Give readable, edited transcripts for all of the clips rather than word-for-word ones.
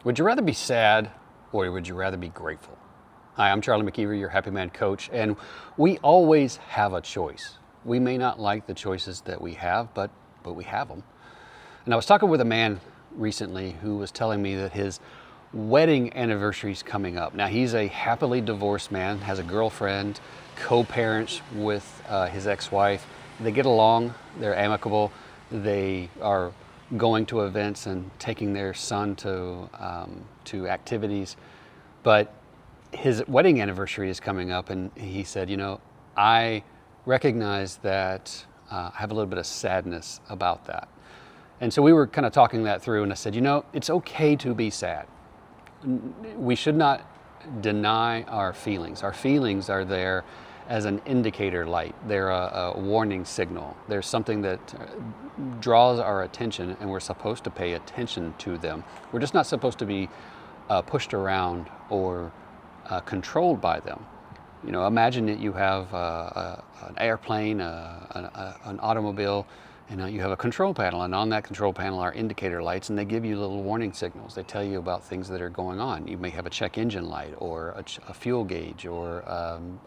Would you rather be sad or would you rather be grateful? Hi, I'm Charlie McKeever, your Happy Man coach, and we always have a choice. We may not like the choices that we have, but we have them. And I was talking with a man recently who was telling me that his wedding anniversary is coming up. Now, he's a happily divorced man, has a girlfriend, co-parents with his ex-wife. They get along, they're amicable, they are going to events and taking their son to activities. But his wedding anniversary is coming up, and he said, I recognize that I have a little bit of sadness about that. And so we were kind of talking that through, and I said, it's okay to be sad. We should not deny our feelings. Our feelings are there as an indicator light. They're a warning signal. There's something that draws our attention, and we're supposed to pay attention to them. We're just not supposed to be pushed around or controlled by them. Imagine that you have an airplane, an automobile, and you have a control panel, and on that control panel are indicator lights, and they give you little warning signals. They tell you about things that are going on. You may have a check engine light, or a fuel gauge, or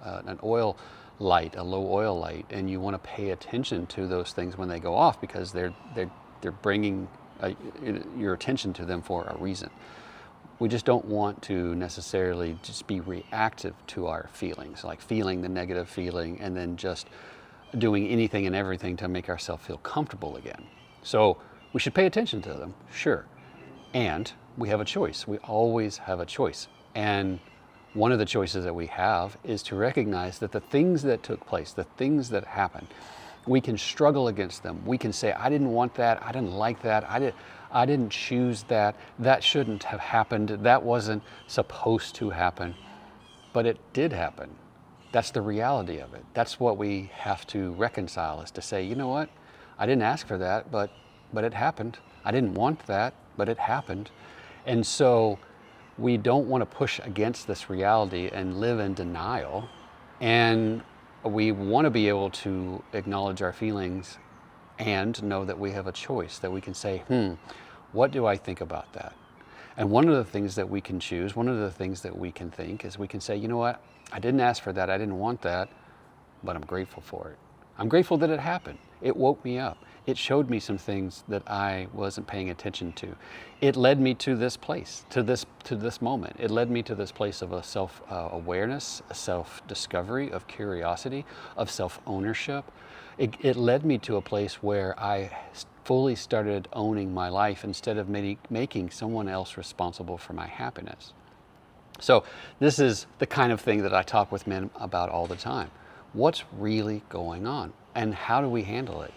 an oil light, a low oil light, and you want to pay attention to those things when they go off, because they're bringing your attention to them for a reason. We just don't want to necessarily just be reactive to our feelings, like feeling the negative feeling and then just doing anything and everything to make ourselves feel comfortable again. So we should pay attention to them, sure. And we have a choice. We always have a choice. And one of the choices that we have is to recognize that the things that took place, the things that happened, we can struggle against them. We can say, I didn't want that, I didn't like that, I didn't choose that, that shouldn't have happened, that wasn't supposed to happen, but it did happen. That's the reality of it. That's what we have to reconcile, is to say, you know what, I didn't ask for that, but it happened. I didn't want that, but it happened. And so we don't want to push against this reality and live in denial. And we want to be able to acknowledge our feelings and know that we have a choice, that we can say, what do I think about that? And one of the things that we can choose, one of the things that we can think is we can say, you know what, I didn't ask for that, I didn't want that, but I'm grateful for it. I'm grateful that it happened. It woke me up. It showed me some things that I wasn't paying attention to. It led me to this place, to this moment. It led me to this place of a self-awareness, a self-discovery, of curiosity, of self-ownership. It led me to a place where I fully started owning my life instead of making someone else responsible for my happiness. So this is the kind of thing that I talk with men about all the time. What's really going on, and how do we handle it?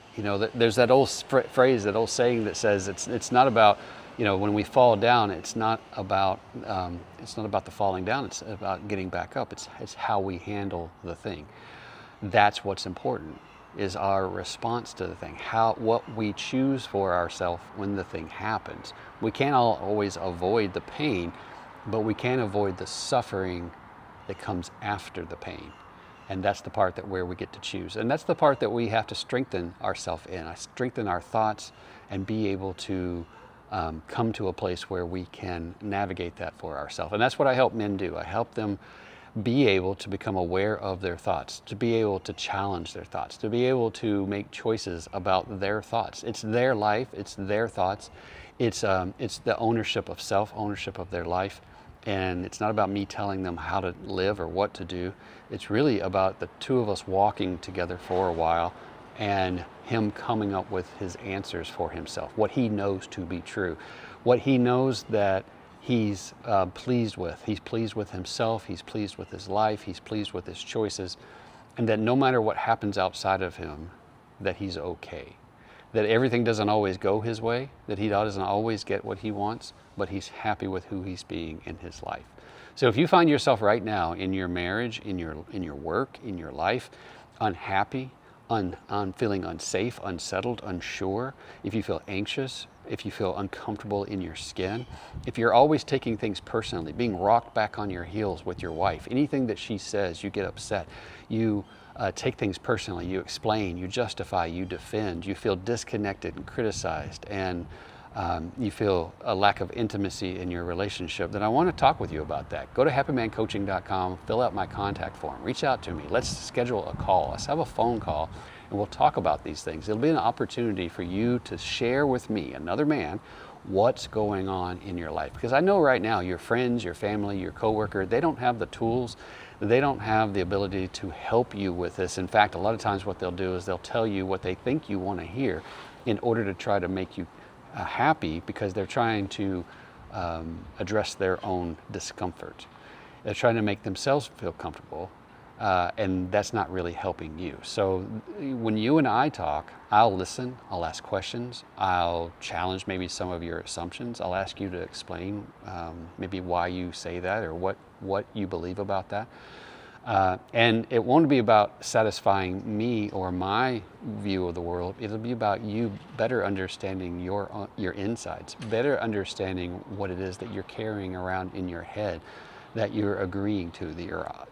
There's that old phrase, that old saying that says it's not about, when we fall down, it's not about the falling down. It's about getting back up. It's how we handle the thing. That's what's important, is our response to the thing, what we choose for ourselves when the thing happens. We can't always avoid the pain, but we can avoid the suffering that comes after the pain. And that's the part where we get to choose. And that's the part that we have to strengthen ourselves in. Strengthen our thoughts and be able to come to a place where we can navigate that for ourselves. And that's what I help men do. I help them be able to become aware of their thoughts, to be able to challenge their thoughts, to be able to make choices about their thoughts. It's their life, it's their thoughts. It's the ownership of self, ownership of their life. And it's not about me telling them how to live or what to do. It's really about the two of us walking together for a while and him coming up with his answers for himself, what he knows to be true, what he knows that he's pleased with. He's pleased with himself, he's pleased with his life, he's pleased with his choices, and that no matter what happens outside of him, that he's okay. That everything doesn't always go his way, that he doesn't always get what he wants, but he's happy with who he's being in his life. So if you find yourself right now in your marriage, in your work, in your life, unhappy, feeling unsafe, unsettled, unsure, if you feel anxious, if you feel uncomfortable in your skin, if you're always taking things personally, being rocked back on your heels with your wife, anything that she says, you get upset, you take things personally, you explain, you justify, you defend, you feel disconnected and criticized and you feel a lack of intimacy in your relationship, then I want to talk with you about that. Go to happymancoaching.com, fill out my contact form, reach out to me. Let's schedule a call. Let's have a phone call and we'll talk about these things. It'll be an opportunity for you to share with me, another man, what's going on in your life. Because I know right now your friends, your family, your coworker, they don't have the tools, they don't have the ability to help you with this. In fact, a lot of times what they'll do is they'll tell you what they think you want to hear in order to try to make you happy, because they're trying to address their own discomfort. They're trying to make themselves feel comfortable, and that's not really helping you. So when you and I talk, I'll listen, I'll ask questions, I'll challenge maybe some of your assumptions. I'll ask you to explain maybe why you say that or what you believe about that. And it won't be about satisfying me or my view of the world. It'll be about you better understanding your insides, better understanding what it is that you're carrying around in your head, that you're agreeing to,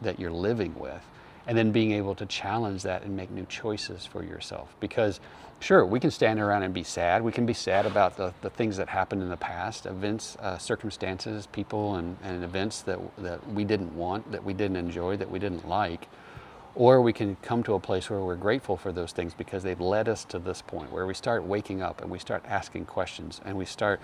that you're living with, and then being able to challenge that and make new choices for yourself. Because sure, we can stand around and be sad. We can be sad about the things that happened in the past, events, circumstances, people, and events that we didn't want, that we didn't enjoy, that we didn't like. Or we can come to a place where we're grateful for those things because they've led us to this point where we start waking up and we start asking questions and we start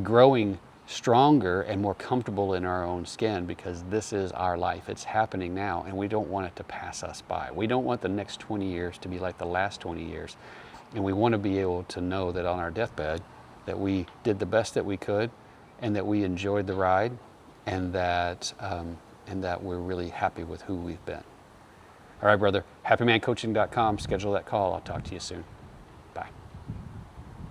growing stronger and more comfortable in our own skin, because this is our life. It's happening now and we don't want it to pass us by. We don't want the next 20 years to be like the last 20 years. And we want to be able to know that on our deathbed that we did the best that we could and that we enjoyed the ride, and that we're really happy with who we've been. All right, brother, happymancoaching.com. Schedule that call. I'll talk to you soon.